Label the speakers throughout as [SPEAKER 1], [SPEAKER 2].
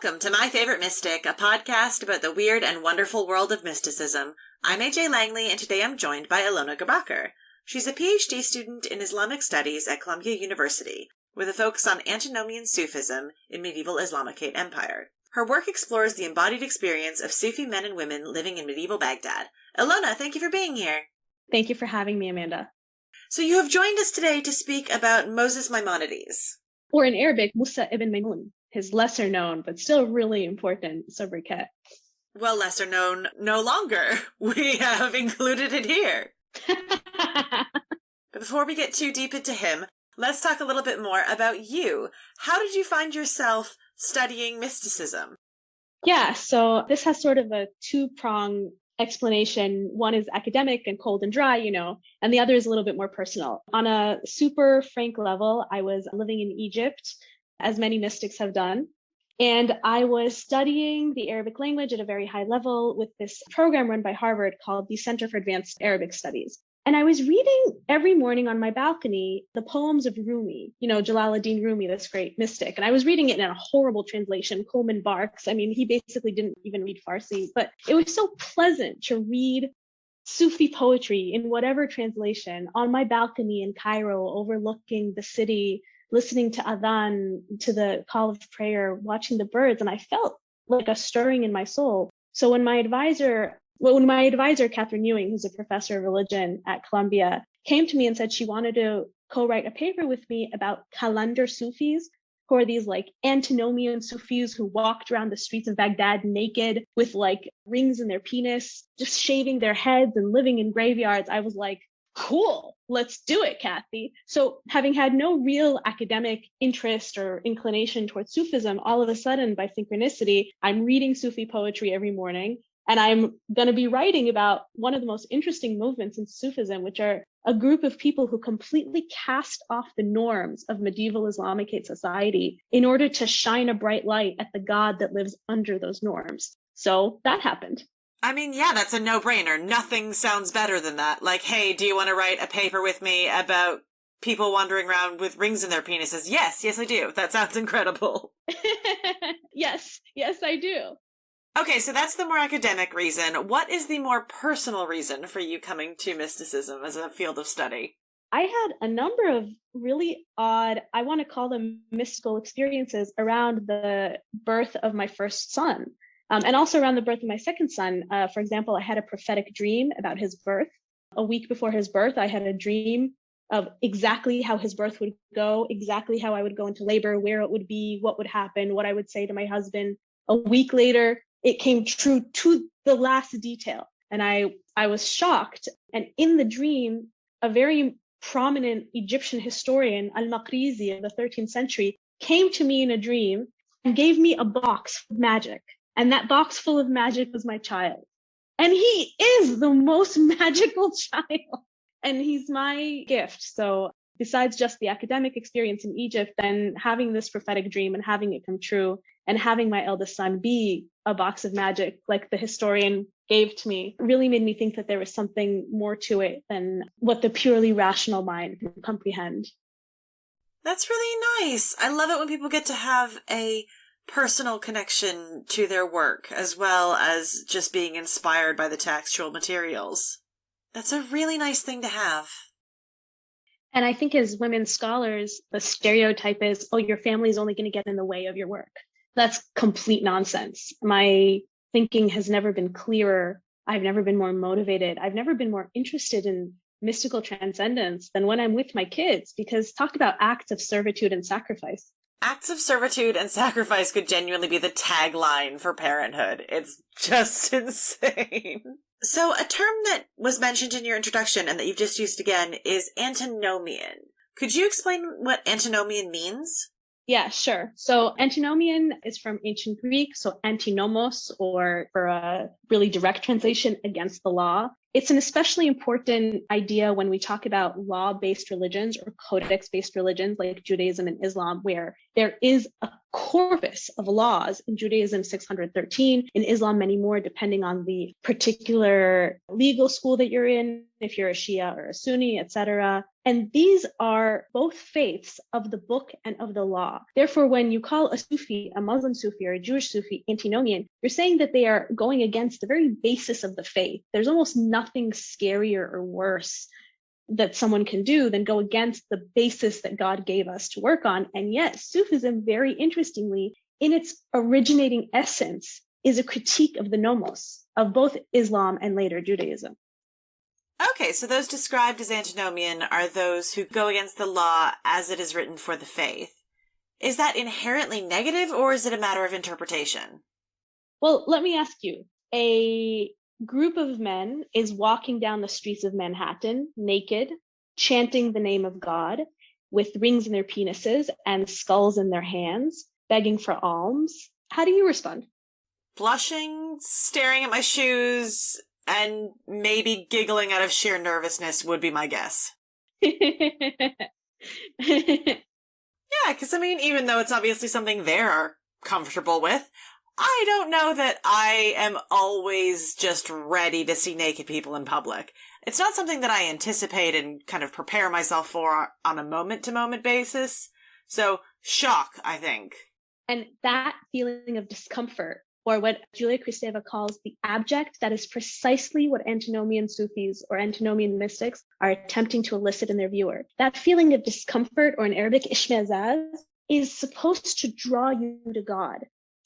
[SPEAKER 1] Welcome to My Favorite Mystic, a podcast about the weird and wonderful world of mysticism. I'm AJ Langley, and today I'm joined by Ilona Gerbakher. She's a PhD student in Islamic Studies at Columbia University, with a focus on antinomian Sufism in medieval Islamicate Empire. Her work explores the embodied experience of Sufi men and women living in medieval Baghdad. Ilona, thank you for being here.
[SPEAKER 2] Thank you for having me, Amanda.
[SPEAKER 1] So you have joined us today to speak about Moses Maimonides.
[SPEAKER 2] Or in Arabic, Musa ibn Maimun, his lesser known, but still really important sobriquet.
[SPEAKER 1] Well, lesser known no longer. We have included it here. But before we get too deep into him, let's talk a little bit more about you. How did you find yourself studying mysticism?
[SPEAKER 2] Yeah, so this has sort of a two-pronged explanation. One is academic and cold and dry, and the other is a little bit more personal. On a super frank level, I was living in Egypt, as many mystics have done. And I was studying the Arabic language at a very high level with this program run by Harvard called the Center for Advanced Arabic Studies. And I was reading every morning on my balcony the poems of Rumi, Jalaluddin Rumi, this great mystic. And I was reading it in a horrible translation, Coleman Barks. I mean, he basically didn't even read Farsi, but it was so pleasant to read Sufi poetry in whatever translation on my balcony in Cairo, overlooking the city, listening to adhan, to the call of prayer, watching the birds. And I felt like a stirring in my soul. So when my advisor, Catherine Ewing, who's a professor of religion at Columbia, came to me and said she wanted to co-write a paper with me about calendar Sufis, who are these like antinomian Sufis who walked around the streets of Baghdad naked with like rings in their penis, just shaving their heads and living in graveyards. I was like, cool, let's do it, Kathy. So having had no real academic interest or inclination towards Sufism, all of a sudden by synchronicity, I'm reading Sufi poetry every morning. And I'm going to be writing about one of the most interesting movements in Sufism, which are a group of people who completely cast off the norms of medieval Islamicate society in order to shine a bright light at the God that lives under those norms. So that happened.
[SPEAKER 1] I mean, yeah, that's a no-brainer. Nothing sounds better than that. Like, hey, do you want to write a paper with me about people wandering around with rings in their penises? Yes, I do. That sounds incredible.
[SPEAKER 2] Yes, I do.
[SPEAKER 1] Okay, so that's the more academic reason. What is the more personal reason for you coming to mysticism as a field of study?
[SPEAKER 2] I had a number of really odd, I want to call them mystical experiences around the birth of my first son, and also around the birth of my second son. For example, I had a prophetic dream about his birth. A week before his birth, I had a dream of exactly how his birth would go, exactly how I would go into labor, where it would be, what would happen, what I would say to my husband. A week later, it came true to the last detail. And I was shocked. And in the dream, a very prominent Egyptian historian, Al-Maqrizi of the 13th century, came to me in a dream and gave me a box of magic. And that box full of magic was my child. And he is the most magical child. And he's my gift. So besides just the academic experience in Egypt, then having this prophetic dream and having it come true and having my eldest son be a box of magic like the historian gave to me really made me think that there was something more to it than what the purely rational mind can comprehend.
[SPEAKER 1] That's really nice. I love it when people get to have a personal connection to their work as well as just being inspired by the textual materials. That's a really nice thing to have.
[SPEAKER 2] And I think as women scholars, the stereotype is, oh, your family is only going to get in the way of your work. That's complete nonsense. My thinking has never been clearer. I've never been more motivated. I've never been more interested in mystical transcendence than when I'm with my kids, because talk about acts of servitude and sacrifice.
[SPEAKER 1] Acts of servitude and sacrifice could genuinely be the tagline for parenthood. It's just insane. So a term that was mentioned in your introduction and that you've just used again is antinomian. Could you explain what antinomian means?
[SPEAKER 2] Yeah, sure. So antinomian is from ancient Greek, so antinomos, or for a really direct translation, against the law. It's an especially important idea when we talk about law-based religions or codex-based religions like Judaism and Islam, where there is a corpus of laws. In Judaism, 613, in Islam, many more, depending on the particular legal school that you're in, if you're a Shia or a Sunni, etc. And these are both faiths of the book and of the law. Therefore, when you call a Sufi, a Muslim Sufi or a Jewish Sufi antinomian, you're saying that they are going against the very basis of the faith. There's almost nothing scarier or worse that someone can do than go against the basis that God gave us to work on. And yet, Sufism, very interestingly, in its originating essence, is a critique of the nomos, of both Islam and later Judaism.
[SPEAKER 1] Okay, so those described as antinomian are those who go against the law as it is written for the faith. Is that inherently negative, or is it a matter of interpretation?
[SPEAKER 2] Well, let me ask you. A group of men is walking down the streets of Manhattan, naked, chanting the name of God, with rings in their penises and skulls in their hands, begging for alms. How do you respond?
[SPEAKER 1] Blushing, staring at my shoes, and maybe giggling out of sheer nervousness would be my guess. Yeah, because even though it's obviously something they're comfortable with, I don't know that I am always just ready to see naked people in public. It's not something that I anticipate and kind of prepare myself for on a moment-to-moment basis. So, shock, I think.
[SPEAKER 2] And that feeling of discomfort, or what Julia Kristeva calls the abject, that is precisely what antinomian Sufis or antinomian mystics are attempting to elicit in their viewer. That feeling of discomfort, or in Arabic, ishmazaz, is supposed to draw you to God.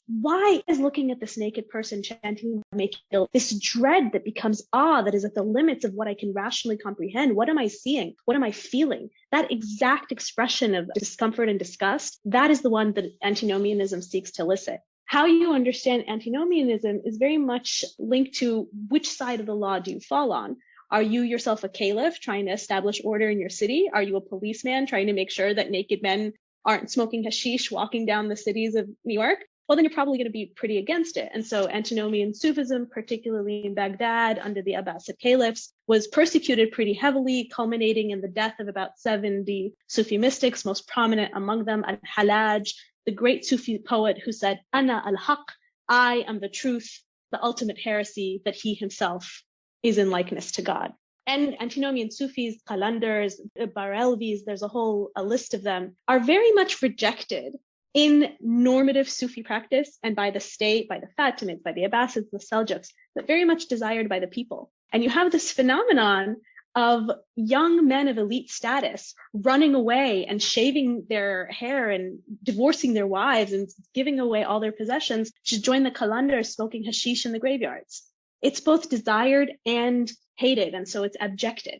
[SPEAKER 2] Why is looking at this naked person chanting make you feel this dread that becomes awe that is at the limits of what I can rationally comprehend? What am I seeing? What am I feeling? That exact expression of discomfort and disgust, that is the one that antinomianism seeks to elicit. How you understand antinomianism is very much linked to which side of the law do you fall on. Are you yourself a caliph trying to establish order in your city? Are you a policeman trying to make sure that naked men aren't smoking hashish walking down the cities of New York? Well, then you're probably going to be pretty against it. And so antinomian Sufism, particularly in Baghdad under the Abbasid caliphs, was persecuted pretty heavily, culminating in the death of about 70 Sufi mystics, most prominent among them Al-Hallaj, the great Sufi poet who said, Ana al-Haq, I am the truth, the ultimate heresy that he himself is in likeness to God. And antinomian Sufis, Qalandars, Barelvis, there's a list of them, are very much rejected in normative Sufi practice and by the state, by the Fatimids, by the Abbasids, the Seljuks, but very much desired by the people. And you have this phenomenon of young men of elite status running away and shaving their hair and divorcing their wives and giving away all their possessions to join the Qalandars smoking hashish in the graveyards. It's both desired and hated, and so it's abjected.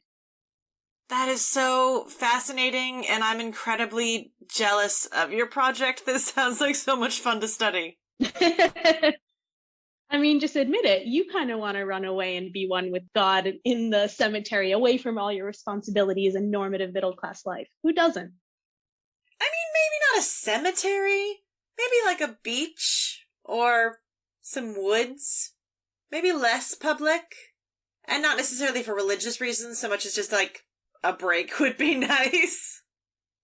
[SPEAKER 1] That is so fascinating, and I'm incredibly jealous of your project. This sounds like so much fun to study.
[SPEAKER 2] Just admit it. You kind of want to run away and be one with God in the cemetery, away from all your responsibilities and normative middle-class life. Who doesn't?
[SPEAKER 1] Maybe not a cemetery. Maybe like a beach or some woods. Maybe less public. And not necessarily for religious reasons so much as just like a break would be nice.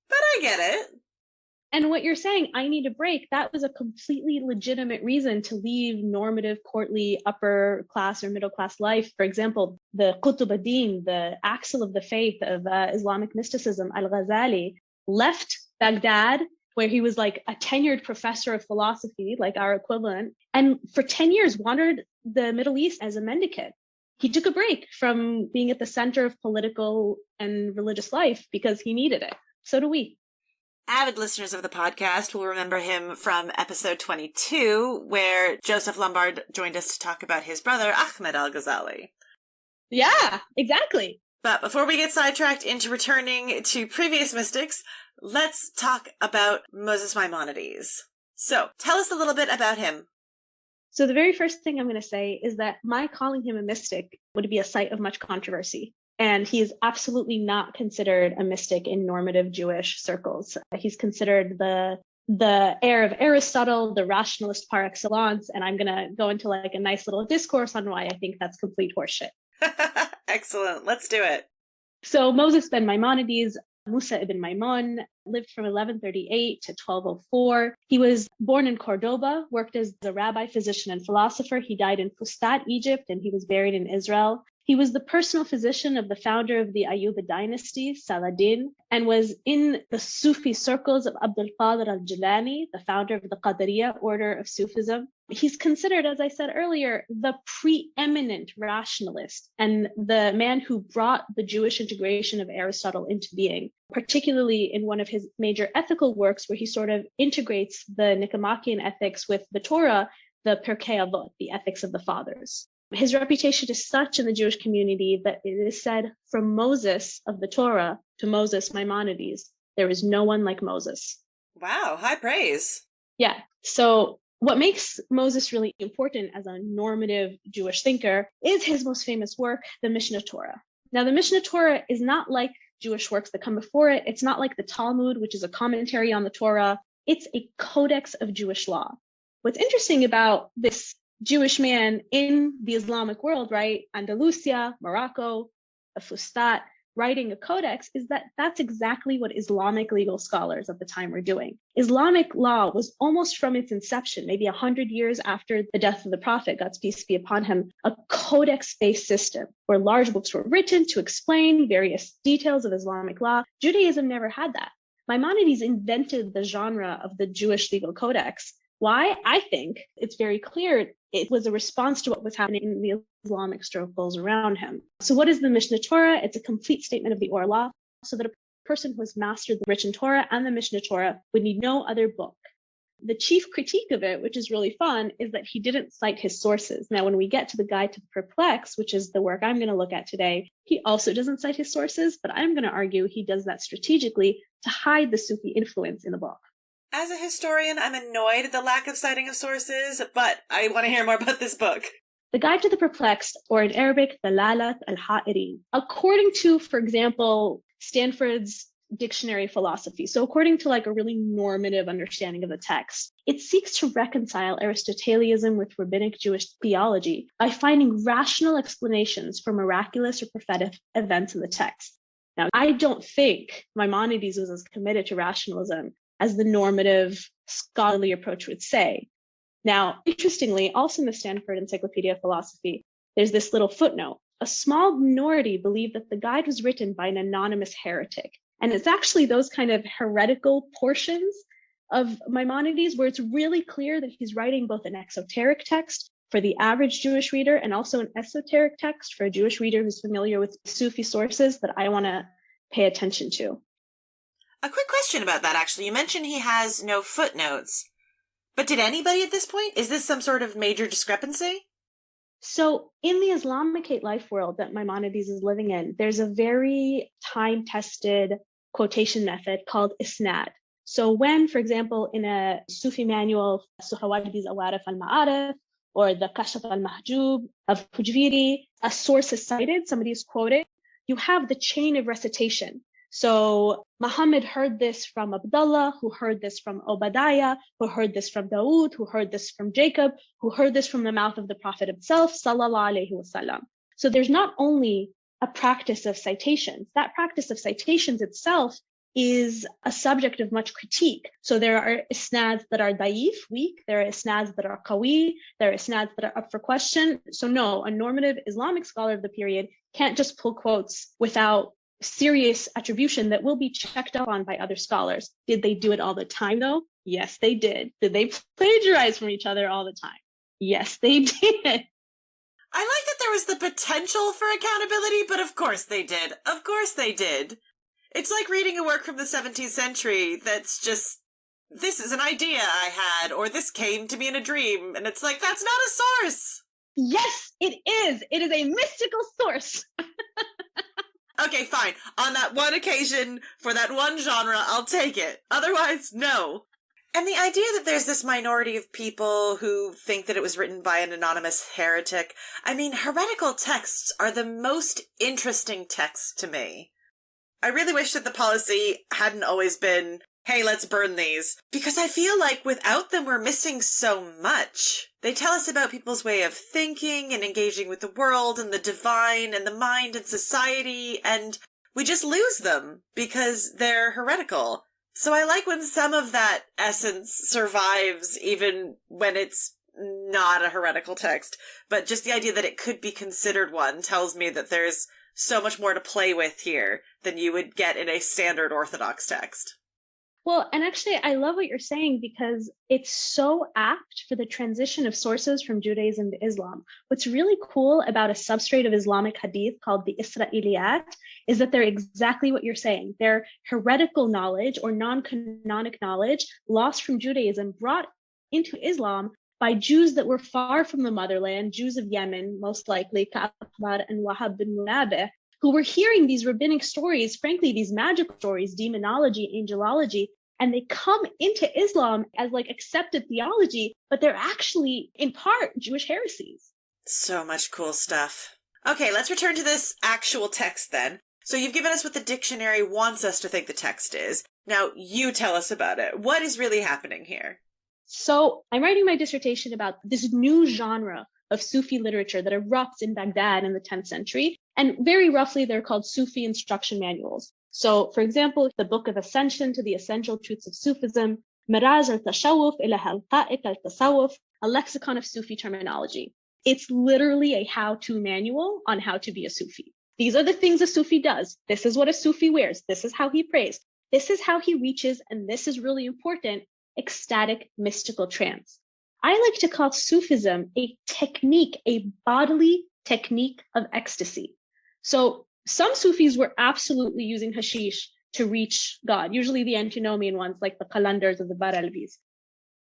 [SPEAKER 1] But I get it.
[SPEAKER 2] And what you're saying, I need a break, that was a completely legitimate reason to leave normative, courtly, upper class or middle class life. For example, the Qutb ad-Din, the axle of the faith of Islamic mysticism, Al-Ghazali, left Baghdad, where he was like a tenured professor of philosophy, like our equivalent, and for 10 years wandered the Middle East as a mendicant. He took a break from being at the center of political and religious life because he needed it. So do we.
[SPEAKER 1] Avid listeners of the podcast will remember him from episode 22, where Joseph Lombard joined us to talk about his brother, Ahmed al-Ghazali.
[SPEAKER 2] Yeah, exactly.
[SPEAKER 1] But before we get sidetracked into returning to previous mystics, let's talk about Moses Maimonides. So, tell us a little bit about him.
[SPEAKER 2] So the very first thing I'm going to say is that my calling him a mystic would be a site of much controversy. And he is absolutely not considered a mystic in normative Jewish circles. He's considered the heir of Aristotle, the rationalist par excellence. And I'm going to go into like a nice little discourse on why I think that's complete horseshit.
[SPEAKER 1] Excellent. Let's do it.
[SPEAKER 2] So Moses ben Maimonides, Musa ibn Maimon, lived from 1138 to 1204. He was born in Cordoba, worked as a rabbi, physician, and philosopher. He died in Fustat, Egypt, and he was buried in Israel. He was the personal physician of the founder of the Ayyubid dynasty, Saladin, and was in the Sufi circles of Abdul Qadir al-Jilani, the founder of the Qadiriyya order of Sufism. He's considered, as I said earlier, the preeminent rationalist and the man who brought the Jewish integration of Aristotle into being, particularly in one of his major ethical works where he sort of integrates the Nicomachean ethics with the Torah, the Pirkei Avot, the ethics of the fathers. His reputation is such in the Jewish community that it is said from Moses of the Torah to Moses Maimonides, there is no one like Moses.
[SPEAKER 1] Wow, high praise.
[SPEAKER 2] Yeah. So what makes Moses really important as a normative Jewish thinker is his most famous work, the Mishneh Torah. Now, the Mishneh Torah is not like Jewish works that come before it. It's not like the Talmud, which is a commentary on the Torah. It's a codex of Jewish law. What's interesting about this Jewish man in the Islamic world, right? Andalusia, Morocco, a Fustat, writing a codex is that that's exactly what Islamic legal scholars of the time were doing. Islamic law was almost from its inception, maybe 100 years after the death of the Prophet, God's peace be upon him, a codex-based system where large books were written to explain various details of Islamic law. Judaism never had that. Maimonides invented the genre of the Jewish legal codex. Why? I think it's very clear it was a response to what was happening in the Islamic circles around him. So what is the Mishneh Torah? It's a complete statement of the oral law so that a person who has mastered the written Torah and the Mishneh Torah would need no other book. The chief critique of it, which is really fun, is that he didn't cite his sources. Now, when we get to the Guide to the Perplexed, which is the work I'm going to look at today, he also doesn't cite his sources, but I'm going to argue he does that strategically to hide the Sufi influence in the book.
[SPEAKER 1] As a historian, I'm annoyed at the lack of citing of sources, but I want to hear more about this book.
[SPEAKER 2] The Guide to the Perplexed, or in Arabic, Dalalat al-Ha'irin. According to, for example, Stanford's Dictionary of Philosophy, so according to like a really normative understanding of the text, it seeks to reconcile Aristotelianism with rabbinic Jewish theology by finding rational explanations for miraculous or prophetic events in the text. Now, I don't think Maimonides was as committed to rationalism as the normative scholarly approach would say. Now, interestingly, also in the Stanford Encyclopedia of Philosophy, there's this little footnote. A small minority believe that the guide was written by an anonymous heretic. And it's actually those kind of heretical portions of Maimonides where it's really clear that he's writing both an exoteric text for the average Jewish reader and also an esoteric text for a Jewish reader who's familiar with Sufi sources that I want to pay attention to.
[SPEAKER 1] A quick question about that, actually. You mentioned he has no footnotes. But did anybody at this point? Is this some sort of major discrepancy?
[SPEAKER 2] So in the Islamicate life world that Maimonides is living in, there's a very time-tested quotation method called isnad. So when, for example, in a Sufi manual, Suhawadi's Awarif al-Ma'arif, or the Kashaf al-Mahjub of Hujviri, a source is cited, somebody is quoted, you have the chain of recitation. So Muhammad heard this from Abdullah, who heard this from Obadiah, who heard this from Dawood, who heard this from Jacob, who heard this from the mouth of the Prophet himself, sallallahu alaihi wasallam. So there's not only a practice of citations, that practice of citations itself is a subject of much critique. So there are isnads that are daif, weak, there are isnads that are qawi, there are isnads that are up for question. So no, a normative Islamic scholar of the period can't just pull quotes without serious attribution that will be checked up on by other scholars. Did they do it all the time though? Yes, they did. Did they plagiarize from each other all the time? Yes, they did.
[SPEAKER 1] I like that there was the potential for accountability, but of course they did. Of course they did. It's like reading a work from the 17th century that's just, this is an idea I had, or this came to me in a dream, and it's like, that's not a source.
[SPEAKER 2] Yes, it is. It is a mystical source.
[SPEAKER 1] Okay, fine. On that one occasion, for that one genre, I'll take it. Otherwise, no. And the idea that there's this minority of people who think that it was written by an anonymous heretic, I mean, heretical texts are the most interesting texts to me. I really wish that the policy hadn't always been, hey, let's burn these, because I feel like without them we're missing so much. They tell us about people's way of thinking and engaging with the world and the divine and the mind and society, and we just lose them because they're heretical. So I like when some of that essence survives even when it's not a heretical text, but just the idea that it could be considered one tells me that there's so much more to play with here than you would get in a standard Orthodox text.
[SPEAKER 2] Well, and actually, I love what you're saying because it's so apt for the transition of sources from Judaism to Islam. What's really cool about a substrate of Islamic hadith called the Isra'iliyat is that they're exactly what you're saying. They're heretical knowledge or non-canonic knowledge lost from Judaism, brought into Islam by Jews that were far from the motherland, Jews of Yemen, most likely, Ka'akbar and Wahab bin Munabih, who were hearing these rabbinic stories, frankly, these magical stories, demonology, angelology, and they come into Islam as like accepted theology, but they're actually in part Jewish heresies.
[SPEAKER 1] So much cool stuff. Okay, let's return to this actual text then. So you've given us what the dictionary wants us to think the text is. Now you tell us about it. What is really happening here?
[SPEAKER 2] So I'm writing my dissertation about this new genre of Sufi literature that erupts in Baghdad in the 10th century. And very roughly, they're called Sufi instruction manuals. So, for example, the Book of Ascension to the Essential Truths of Sufism, Miraj al-Tashawuf ila Haqa'iq al-Tasawwuf, a lexicon of Sufi terminology. It's literally a how-to manual on how to be a Sufi. These are the things a Sufi does. This is what a Sufi wears. This is how he prays. This is how he reaches, and this is really important, ecstatic mystical trance. I like to call Sufism a technique, a bodily technique of ecstasy. So some Sufis were absolutely using hashish to reach God, usually the antinomian ones like the Qalandars or the Baralvis.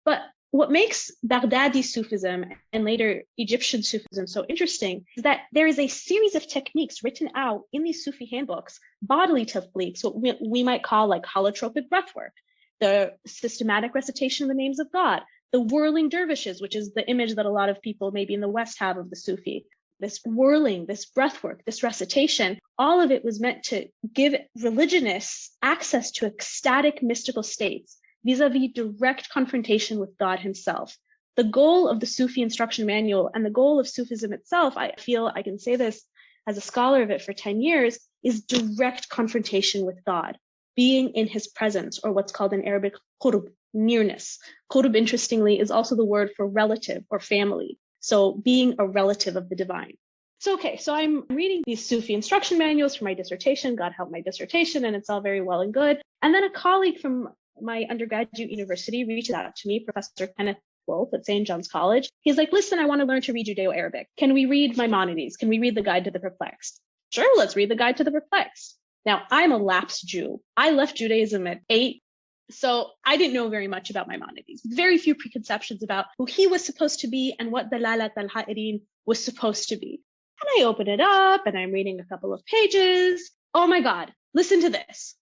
[SPEAKER 2] But what makes Baghdadi Sufism and later Egyptian Sufism so interesting is that there is a series of techniques written out in these Sufi handbooks, bodily techniques, what we might call like holotropic breathwork, the systematic recitation of the names of God, the whirling dervishes, which is the image that a lot of people maybe in the West have of the Sufi. This whirling, this breathwork, this recitation, all of it was meant to give religionists access to ecstatic mystical states vis-a-vis direct confrontation with God himself. The goal of the Sufi instruction manual and the goal of Sufism itself, I feel I can say this as a scholar of it for 10 years, is direct confrontation with God, being in his presence, or what's called in Arabic, qurb, nearness. Qurb, interestingly, is also the word for relative or family. So being a relative of the divine. So I'm reading these Sufi instruction manuals for my dissertation. God help my dissertation, and it's all very well and good. And then a colleague from my undergraduate university reaches out to me, Professor Kenneth Wolf at St. John's College. He's like, listen, I want to learn to read Judeo-Arabic. Can we read Maimonides? Can we read the Guide to the Perplexed? Sure, let's read the Guide to the Perplexed. Now, I'm a lapsed Jew. I left Judaism at 8. So I didn't know very much about Maimonides, very few preconceptions about who he was supposed to be and what Dalalat al-Ha'irin was supposed to be. And I open it up and I'm reading a couple of pages. Oh my God, listen to this.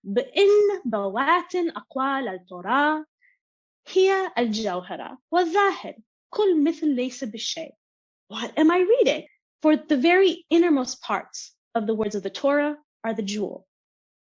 [SPEAKER 2] بإن بواتن أقوال التوراة هي الجوهرة والظاهر كل مثل ليس بالشيء. What am I reading? For the very innermost parts of the words of the Torah are the jewel,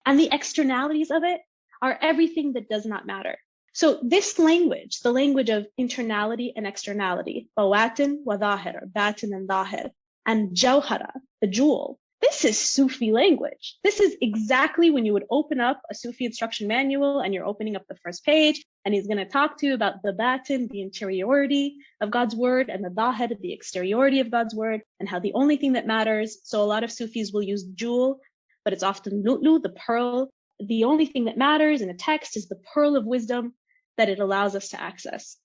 [SPEAKER 2] and the externalities of it are everything that does not matter. So this language, the language of internality and externality, bawatin wa dhahir, batin and dhahir, and jawhara, the jewel, this is Sufi language. This is exactly when you would open up a Sufi instruction manual and you're opening up the first page and he's going to talk to you about the batin, the interiority of God's word, and the dhahir, the exteriority of God's word, and how the only thing that matters. So a lot of Sufis will use jewel, but it's often lu'lu, the pearl. The only thing that matters in a text is the pearl of wisdom that it allows us to access.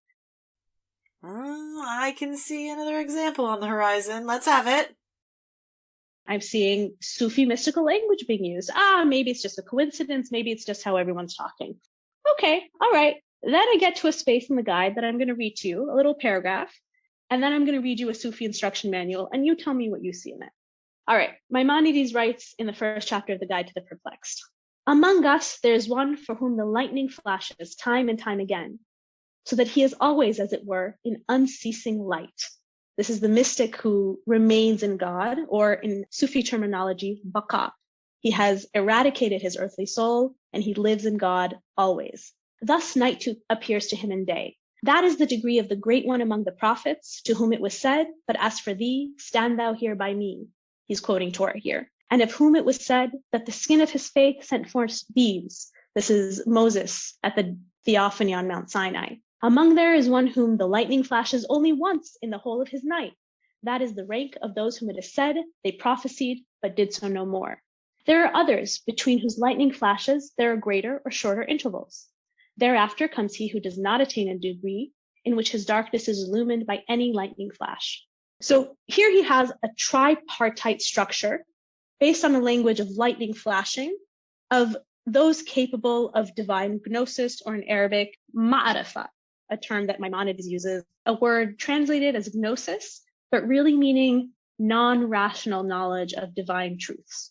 [SPEAKER 1] I can see another example on the horizon. Let's have it.
[SPEAKER 2] I'm seeing Sufi mystical language being used. Maybe it's just a coincidence. Maybe it's just how everyone's talking. Okay, all right. Then I get to a space in the guide that I'm going to read to you, a little paragraph, and then I'm going to read you a Sufi instruction manual, and you tell me what you see in it. All right, Maimonides writes in the first chapter of the Guide to the Perplexed. Among us, there is one for whom the lightning flashes time and time again, so that he is always, as it were, in unceasing light. This is the mystic who remains in God, or in Sufi terminology, baqa. He has eradicated his earthly soul, and he lives in God always. Thus night too appears to him in day. That is the degree of the great one among the prophets, to whom it was said, but as for thee, stand thou here by me. He's quoting Torah here. And of whom it was said that the skin of his face sent forth beams. This is Moses at the theophany on Mount Sinai. Among there is one whom the lightning flashes only once in the whole of his night. That is the rank of those whom it is said, they prophesied, but did so no more. There are others between whose lightning flashes there are greater or shorter intervals. Thereafter comes he who does not attain a degree in which his darkness is illumined by any lightning flash. So here he has a tripartite structure based on the language of lightning flashing, of those capable of divine gnosis, or in Arabic, ma'arifa, a term that Maimonides uses, a word translated as gnosis, but really meaning non-rational knowledge of divine truths.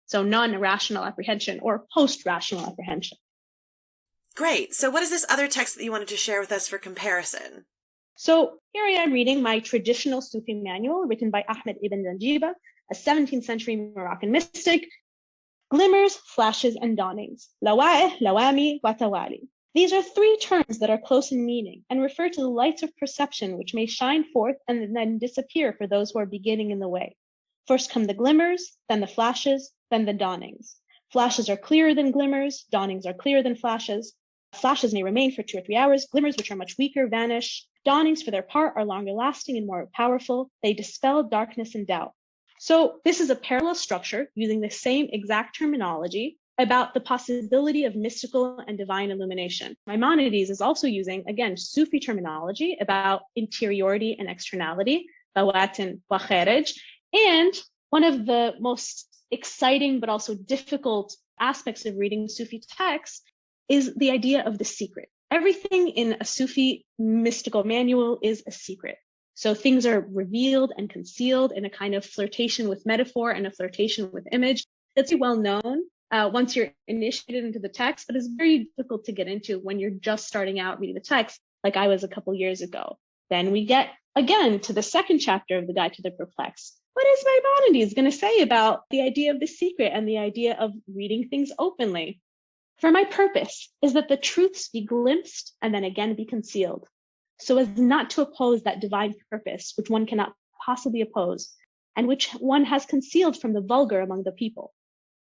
[SPEAKER 2] So non-rational apprehension or post-rational apprehension.
[SPEAKER 1] Great. So what is this other text that you wanted to share with us for comparison?
[SPEAKER 2] So here I am reading my traditional Sufi manual written by Ahmed ibn Zanjiba, a 17th century Moroccan mystic. Glimmers, flashes, and dawnings. Lawa'ih, lawami, watawali. These are three terms that are close in meaning and refer to the lights of perception which may shine forth and then disappear for those who are beginning in the way. First come the glimmers, then the flashes, then the dawnings. Flashes are clearer than glimmers, dawnings are clearer than flashes. Flashes may remain for 2 or 3 hours, glimmers, which are much weaker, vanish. Dawnings, for their part, are longer lasting and more powerful. They dispel darkness and doubt. So this is a parallel structure using the same exact terminology about the possibility of mystical and divine illumination. Maimonides is also using, again, Sufi terminology about interiority and externality, bawatin wa kharij. And one of the most exciting but also difficult aspects of reading Sufi texts is the idea of the secret. Everything in a Sufi mystical manual is a secret. So things are revealed and concealed in a kind of flirtation with metaphor and a flirtation with image. That's well known once you're initiated into the text, but it's very difficult to get into when you're just starting out reading the text, like I was a couple years ago. Then we get again to the second chapter of the Guide to the Perplexed. What is Maimonides going to say about the idea of the secret and the idea of reading things openly? For my purpose is that the truths be glimpsed and then again be concealed, so as not to oppose that divine purpose which one cannot possibly oppose, and which one has concealed from the vulgar among the people.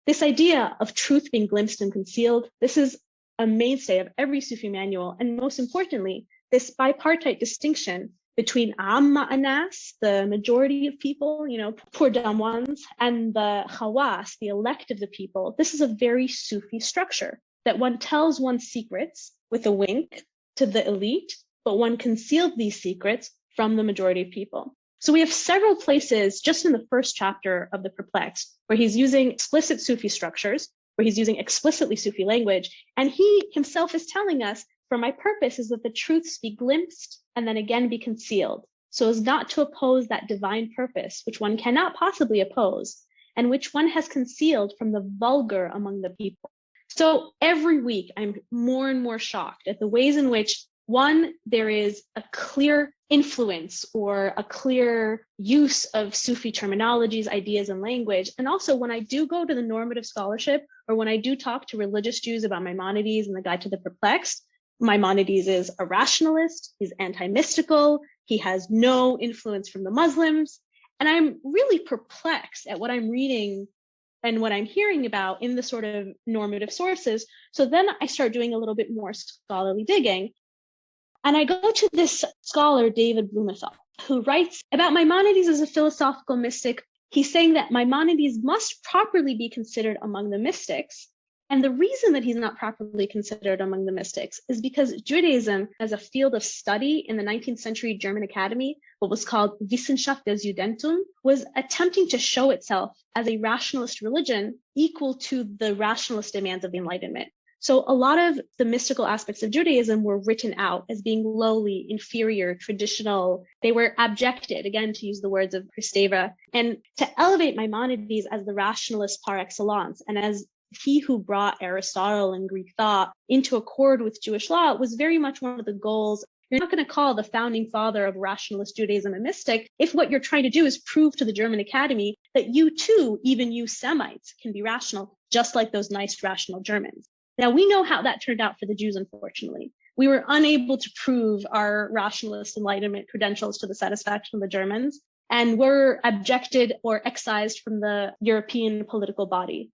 [SPEAKER 2] This idea of truth being glimpsed and concealed, this is a mainstay of every Sufi manual, and most importantly, this bipartite distinction between Amma Anas, the majority of people, poor dumb ones, and the Khawas, the elect of the people. This is a very Sufi structure, that one tells one's secrets with a wink to the elite, but one concealed these secrets from the majority of people. So we have several places just in the first chapter of the Perplexed where he's using explicit Sufi structures, where he's using explicitly Sufi language, and he himself is telling us, for my purpose is that the truths be glimpsed and then again be concealed, so as not to oppose that divine purpose, which one cannot possibly oppose, and which one has concealed from the vulgar among the people. So every week, I'm more and more shocked at the ways in which, one, there is a clear influence or a clear use of Sufi terminologies, ideas, and language. And also, when I do go to the normative scholarship, or when I do talk to religious Jews about Maimonides and the Guide to the Perplexed, Maimonides is a rationalist, he's anti-mystical, he has no influence from the Muslims. And I'm really perplexed at what I'm reading and what I'm hearing about in the sort of normative sources. So then I start doing a little bit more scholarly digging. And I go to this scholar, David Blumenthal, who writes about Maimonides as a philosophical mystic. He's saying that Maimonides must properly be considered among the mystics. And the reason that he's not properly considered among the mystics is because Judaism, as a field of study in the 19th century German academy, what was called Wissenschaft des Judentum, was attempting to show itself as a rationalist religion equal to the rationalist demands of the Enlightenment. So a lot of the mystical aspects of Judaism were written out as being lowly, inferior, traditional. They were abjected, again, to use the words of Kristeva, and to elevate Maimonides as the rationalist par excellence and as he who brought Aristotle and Greek thought into accord with Jewish law was very much one of the goals. You're not going to call the founding father of rationalist Judaism a mystic if what you're trying to do is prove to the German Academy that you too, even you Semites, can be rational, just like those nice rational Germans. Now, we know how that turned out for the Jews, unfortunately. We were unable to prove our rationalist Enlightenment credentials to the satisfaction of the Germans, and were abjected or excised from the European political body.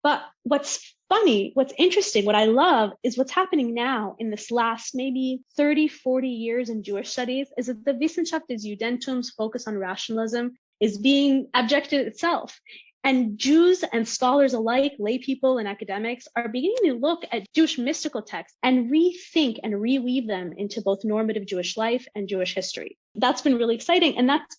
[SPEAKER 2] But what's funny, what's interesting, what I love is what's happening now in this last maybe 30, 40 years in Jewish studies is that the Wissenschaft des Judentums focus on rationalism is being objected itself. And Jews and scholars alike, lay people and academics, are beginning to look at Jewish mystical texts and rethink and reweave them into both normative Jewish life and Jewish history. That's been really exciting. And that's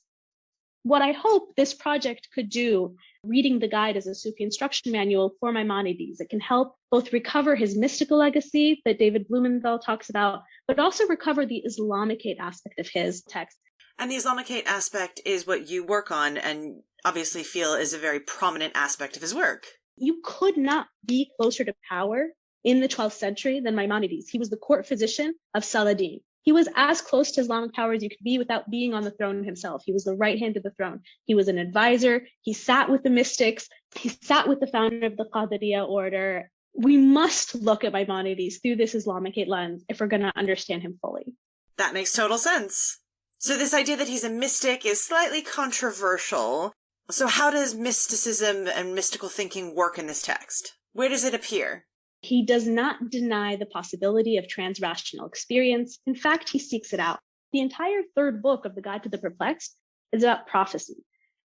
[SPEAKER 2] what I hope this project could do, reading the guide as a Sufi instruction manual for Maimonides. It can help both recover his mystical legacy that David Blumenthal talks about, but also recover the Islamicate aspect of his text.
[SPEAKER 1] And the Islamicate aspect is what you work on and obviously feel is a very prominent aspect of his work.
[SPEAKER 2] You could not be closer to power in the 12th century than Maimonides. He was the court physician of Saladin. He was as close to Islamic power as you could be without being on the throne himself. He was the right hand of the throne. He was an advisor. He sat with the mystics. He sat with the founder of the Qadiriya order. We must look at Maimonides through this Islamicate lens if we're going to understand him fully.
[SPEAKER 1] That makes total sense. So this idea that he's a mystic is slightly controversial. So how does mysticism and mystical thinking work in this text? Where does it appear?
[SPEAKER 2] He does not deny the possibility of transrational experience. In fact, he seeks it out. The entire third book of the Guide to the Perplexed is about prophecy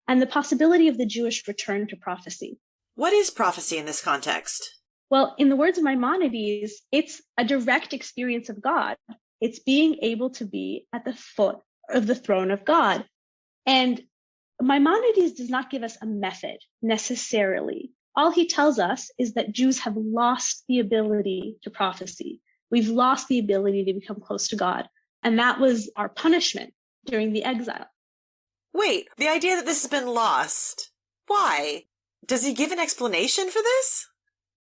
[SPEAKER 2] and the possibility of the Jewish return to prophecy.
[SPEAKER 1] What is prophecy in this context?
[SPEAKER 2] Well, in the words of Maimonides, it's a direct experience of God. It's being able to be at the foot of the throne of God. And Maimonides does not give us a method necessarily. All he tells us is that Jews have lost the ability to prophecy. We've lost the ability to become close to God. And that was our punishment during the exile.
[SPEAKER 1] Wait, the idea that this has been lost. Why? Does he give an explanation for this?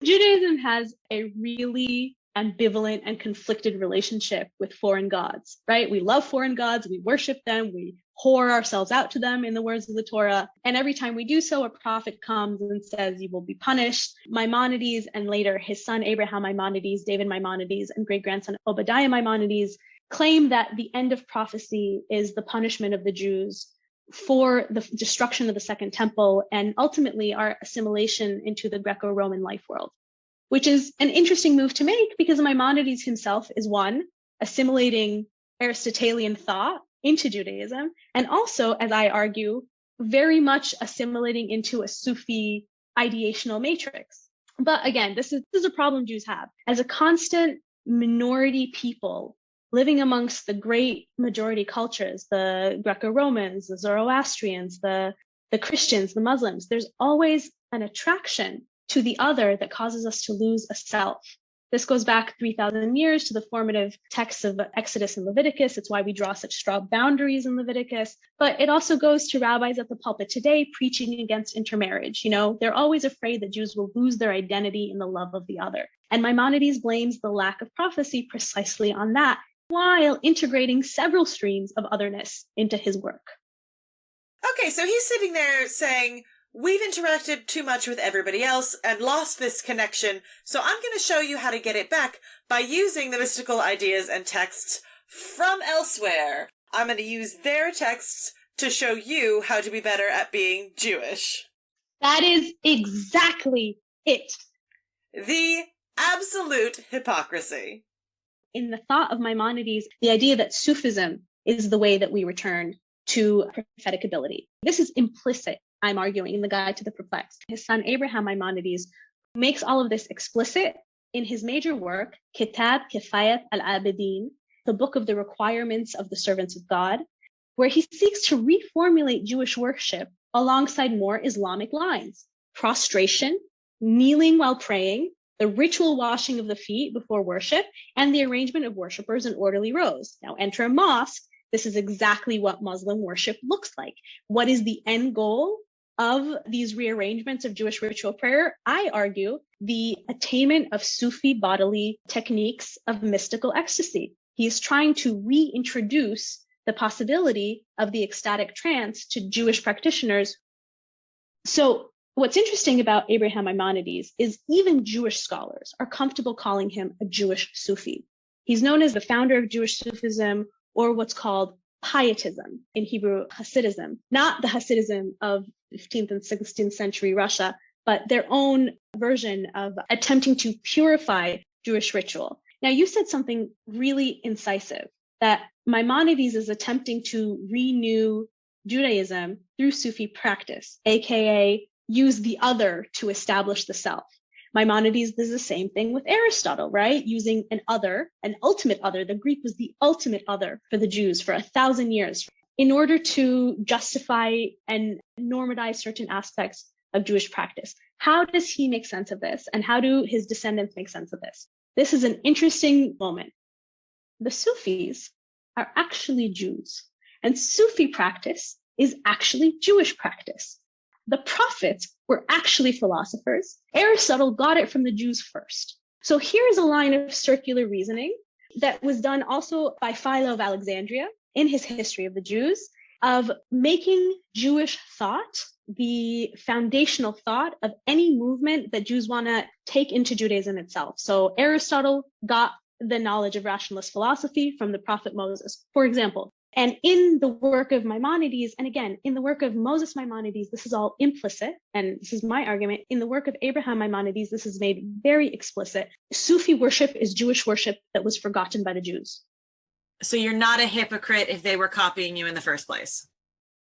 [SPEAKER 2] Judaism has a really ambivalent and conflicted relationship with foreign gods, right? We love foreign gods. We worship them. We whore ourselves out to them, in the words of the Torah. And every time we do so, a prophet comes and says, you will be punished. Maimonides, and later his son Abraham Maimonides, David Maimonides, and great-grandson Obadiah Maimonides claim that the end of prophecy is the punishment of the Jews for the destruction of the Second Temple and ultimately our assimilation into the Greco-Roman life world, which is an interesting move to make because Maimonides himself is one, assimilating Aristotelian thought into Judaism, and also, as I argue, very much assimilating into a Sufi ideational matrix. But again, this is a problem Jews have. As a constant minority people living amongst the great majority cultures, the Greco-Romans, the Zoroastrians, the Christians, the Muslims, there's always an attraction to the other that causes us to lose a self. This goes back 3,000 years to the formative texts of Exodus and Leviticus. It's why we draw such strong boundaries in Leviticus. But it also goes to rabbis at the pulpit today preaching against intermarriage. You know, they're always afraid that Jews will lose their identity in the love of the other. And Maimonides blames the lack of prophecy precisely on that, while integrating several streams of otherness into his work.
[SPEAKER 1] Okay, so he's sitting there saying, we've interacted too much with everybody else and lost this connection, so I'm going to show you how to get it back by using the mystical ideas and texts from elsewhere. I'm going to use their texts to show you how to be better at being Jewish.
[SPEAKER 2] That is exactly it.
[SPEAKER 1] The absolute hypocrisy.
[SPEAKER 2] In the thought of Maimonides, the idea that Sufism is the way that we return to prophetic ability. This is implicit, I'm arguing, in the Guide to the Perplexed. His son Abraham Maimonides makes all of this explicit in his major work, Kitab Kifayat al-Abidin, the book of the requirements of the servants of God, where he seeks to reformulate Jewish worship alongside more Islamic lines: prostration, kneeling while praying, the ritual washing of the feet before worship, and the arrangement of worshipers in orderly rows. Now, enter a mosque. This is exactly what Muslim worship looks like. What is the end goal of these rearrangements of Jewish ritual prayer? I argue the attainment of Sufi bodily techniques of mystical ecstasy. He is trying to reintroduce the possibility of the ecstatic trance to Jewish practitioners. So what's interesting about Abraham Maimonides is even Jewish scholars are comfortable calling him a Jewish Sufi. He's known as the founder of Jewish Sufism, or what's called pietism, in Hebrew Hasidism, not the Hasidism of 15th and 16th century Russia, but their own version of attempting to purify Jewish ritual. Now, you said something really incisive, that Maimonides is attempting to renew Judaism through Sufi practice, aka use the other to establish the self. Maimonides does the same thing with Aristotle, right? Using an other, an ultimate other. The Greek was the ultimate other for the Jews for 1,000 years in order to justify and normatize certain aspects of Jewish practice. How does he make sense of this? And how do his descendants make sense of this? This is an interesting moment. The Sufis are actually Jews, and Sufi practice is actually Jewish practice. The prophets were actually philosophers. Aristotle got it from the Jews first. So here's a line of circular reasoning that was done also by Philo of Alexandria in his History of the Jews, of making Jewish thought the foundational thought of any movement that Jews want to take into Judaism itself. So Aristotle got the knowledge of rationalist philosophy from the prophet Moses, for example. And in the work of Maimonides, and again, in the work of Moses Maimonides, this is all implicit, and this is my argument. In the work of Abraham Maimonides, this is made very explicit. Sufi worship is Jewish worship that was forgotten by the Jews.
[SPEAKER 1] So you're not a hypocrite if they were copying you in the first place.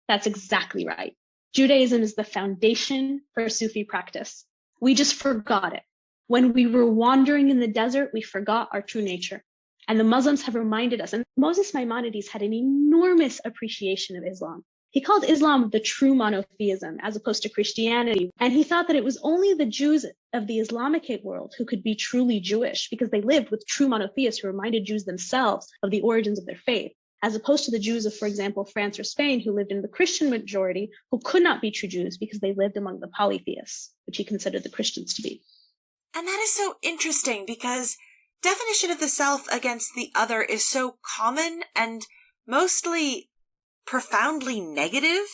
[SPEAKER 2] That's exactly right. Judaism is the foundation for Sufi practice. We just forgot it. When we were wandering in the desert, we forgot our true nature. And the Muslims have reminded us. And Moses Maimonides had an enormous appreciation of Islam. He called Islam the true monotheism as opposed to Christianity. And he thought that it was only the Jews of the Islamicate world who could be truly Jewish because they lived with true monotheists who reminded Jews themselves of the origins of their faith, as opposed to the Jews of, for example, France or Spain, who lived in the Christian majority, who could not be true Jews because they lived among the polytheists, which he considered the Christians to be.
[SPEAKER 1] And that is so interesting because definition of the self against the other is so common and mostly profoundly negative.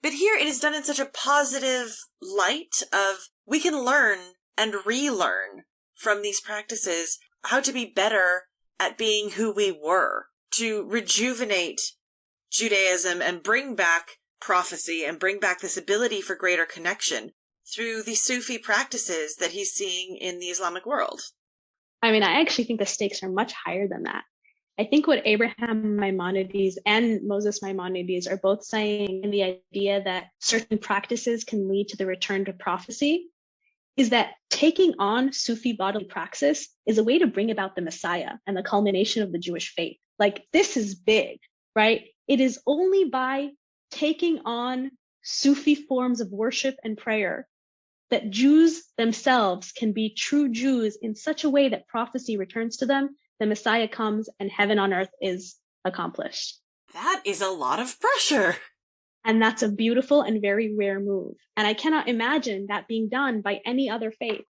[SPEAKER 1] But here it is done in such a positive light of we can learn and relearn from these practices how to be better at being who we were, to rejuvenate Judaism and bring back prophecy and bring back this ability for greater connection through the Sufi practices that he's seeing in the Islamic world.
[SPEAKER 2] I mean, I actually think the stakes are much higher than that. I think what Abraham Maimonides and Moses Maimonides are both saying in the idea that certain practices can lead to the return to prophecy is that taking on Sufi bodily praxis is a way to bring about the Messiah and the culmination of the Jewish faith. Like, this is big, right? It is only by taking on Sufi forms of worship and prayer that Jews themselves can be true Jews in such a way that prophecy returns to them, the Messiah comes, and heaven on earth is accomplished.
[SPEAKER 1] That is a lot of pressure.
[SPEAKER 2] And that's a beautiful and very rare move. And I cannot imagine that being done by any other faith.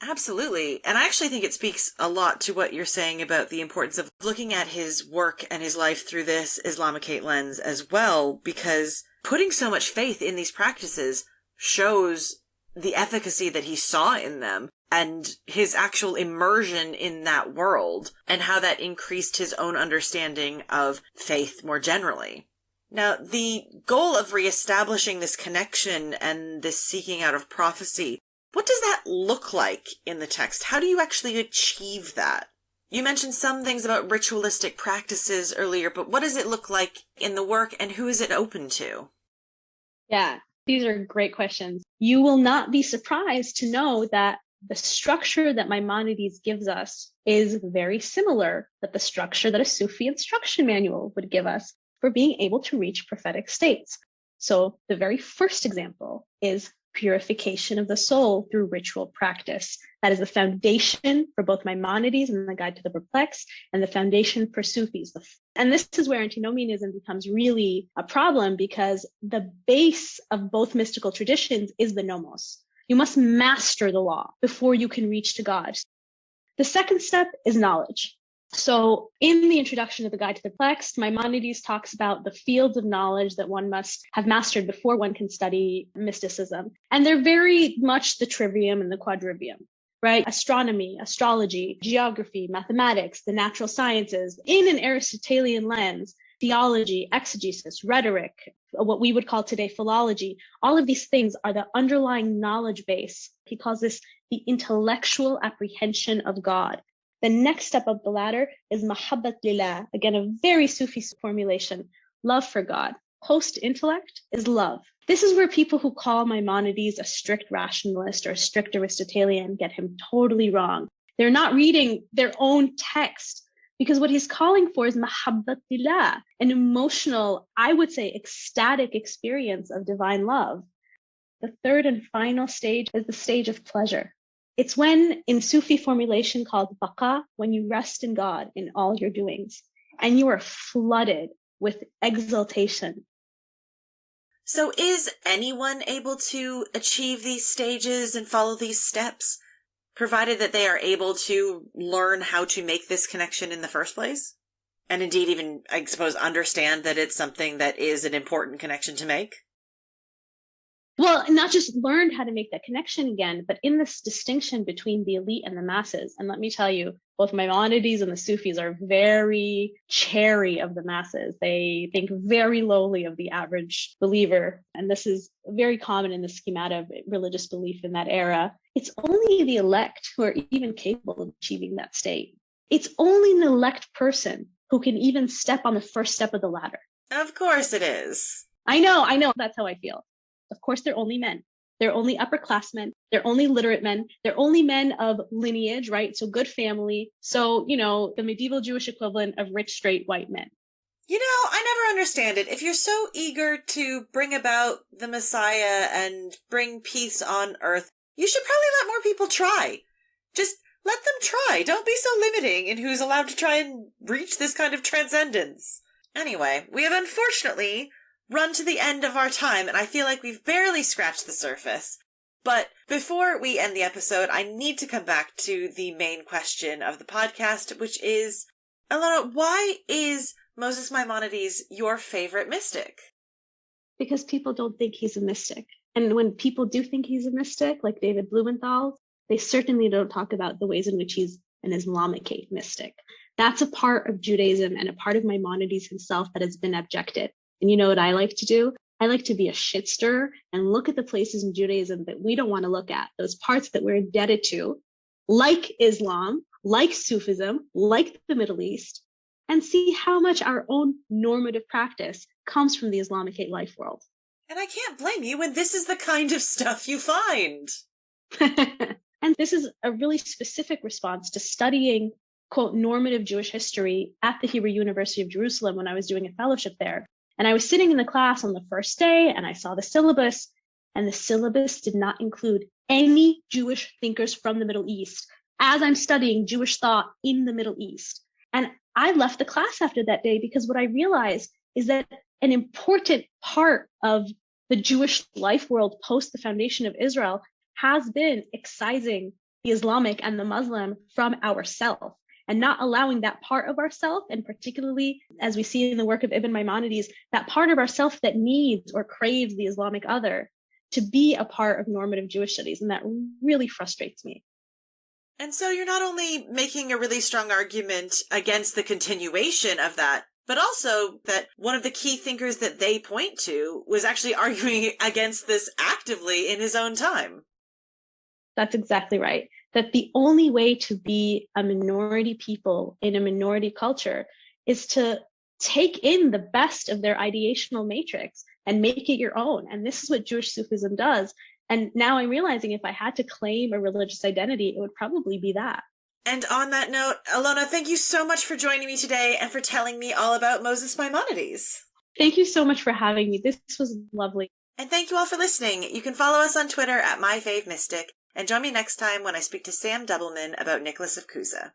[SPEAKER 1] Absolutely. And I actually think it speaks a lot to what you're saying about the importance of looking at his work and his life through this Islamicate lens as well, because putting so much faith in these practices shows the efficacy that he saw in them and his actual immersion in that world and how that increased his own understanding of faith more generally. Now, the goal of reestablishing this connection and this seeking out of prophecy, what does that look like in the text? How do you actually achieve that? You mentioned some things about ritualistic practices earlier, but what does it look like in the work and who is it open to?
[SPEAKER 2] Yeah, these are great questions. You will not be surprised to know that the structure that Maimonides gives us is very similar to the structure that a Sufi instruction manual would give us for being able to reach prophetic states. So the very first example is purification of the soul through ritual practice. That is the foundation for both Maimonides and the Guide to the Perplexed, and the foundation for Sufis. And this is where antinomianism becomes really a problem, because the base of both mystical traditions is the nomos. You must master the law before you can reach to God. The second step is knowledge. So in the introduction of the Guide to the Perplexed, Maimonides talks about the fields of knowledge that one must have mastered before one can study mysticism. And they're very much the trivium and the quadrivium, right? Astronomy, astrology, geography, mathematics, the natural sciences. In an Aristotelian lens, theology, exegesis, rhetoric, what we would call today philology. All of these things are the underlying knowledge base. He calls this the intellectual apprehension of God. The next step up the ladder is mahabbat lillah, again, a very Sufi formulation, love for God. Post-intellect is love. This is where people who call Maimonides a strict rationalist or a strict Aristotelian get him totally wrong. They're not reading their own text, because what he's calling for is mahabbatillah, an emotional, I would say, ecstatic experience of divine love. The third and final stage is the stage of pleasure. It's when, in Sufi formulation called baqa, when you rest in God in all your doings, and you are flooded with exaltation.
[SPEAKER 1] So is anyone able to achieve these stages and follow these steps, provided that they are able to learn how to make this connection in the first place? And indeed even, I suppose, understand that it's something that is an important connection to make?
[SPEAKER 2] Well, not just learned how to make that connection again, but in this distinction between the elite and the masses. And let me tell you, both Maimonides and the Sufis are very chary of the masses. They think very lowly of the average believer. And this is very common in the schemata of religious belief in that era. It's only the elect who are even capable of achieving that state. It's only an elect person who can even step on the first step of the ladder.
[SPEAKER 1] Of course it is.
[SPEAKER 2] I know. That's how I feel. Of course, they're only men. They're only upperclassmen. They're only literate men. They're only men of lineage, right? So good family. So, the medieval Jewish equivalent of rich, straight white men.
[SPEAKER 1] I never understand it. If you're so eager to bring about the Messiah and bring peace on earth, you should probably let more people try. Just let them try. Don't be so limiting in who's allowed to try and reach this kind of transcendence. Anyway, we have unfortunately run to the end of our time, and I feel like we've barely scratched the surface. But before we end the episode, I need to come back to the main question of the podcast, which is, Ilona, why is Moses Maimonides your favorite mystic?
[SPEAKER 2] Because people don't think he's a mystic. And when people do think he's a mystic, like David Blumenthal, they certainly don't talk about the ways in which he's an Islamic mystic. That's a part of Judaism and a part of Maimonides himself that has been abjected. And you know what I like to do? I like to be a shit stirrer and look at the places in Judaism that we don't want to look at, those parts that we're indebted to, like Islam, like Sufism, like the Middle East, and see how much our own normative practice comes from the Islamic life world.
[SPEAKER 1] And I can't blame you when this is the kind of stuff you find.
[SPEAKER 2] And this is a really specific response to studying, quote, normative Jewish history at the Hebrew University of Jerusalem when I was doing a fellowship there. And I was sitting in the class on the first day and I saw the syllabus, and the syllabus did not include any Jewish thinkers from the Middle East as I'm studying Jewish thought in the Middle East. And I left the class after that day because what I realized is that an important part of the Jewish life world post the foundation of Israel has been excising the Islamic and the Muslim from ourself, and not allowing that part of ourself, and particularly as we see in the work of Ibn Maimonides, that part of ourself that needs or craves the Islamic other, to be a part of normative Jewish studies. And that really frustrates me.
[SPEAKER 1] And so you're not only making a really strong argument against the continuation of that, but also that one of the key thinkers that they point to was actually arguing against this actively in his own time.
[SPEAKER 2] That's exactly right. That the only way to be a minority people in a minority culture is to take in the best of their ideational matrix and make it your own. And this is what Jewish Sufism does. And now I'm realizing if I had to claim a religious identity, it would probably be that.
[SPEAKER 1] And on that note, Ilona, thank you so much for joining me today and for telling me all about Moses Maimonides.
[SPEAKER 2] Thank you so much for having me. This was lovely.
[SPEAKER 1] And thank you all for listening. You can follow us on Twitter at MyFaveMystic, and join me next time when I speak to Sam Doubleman about Nicholas of Cusa.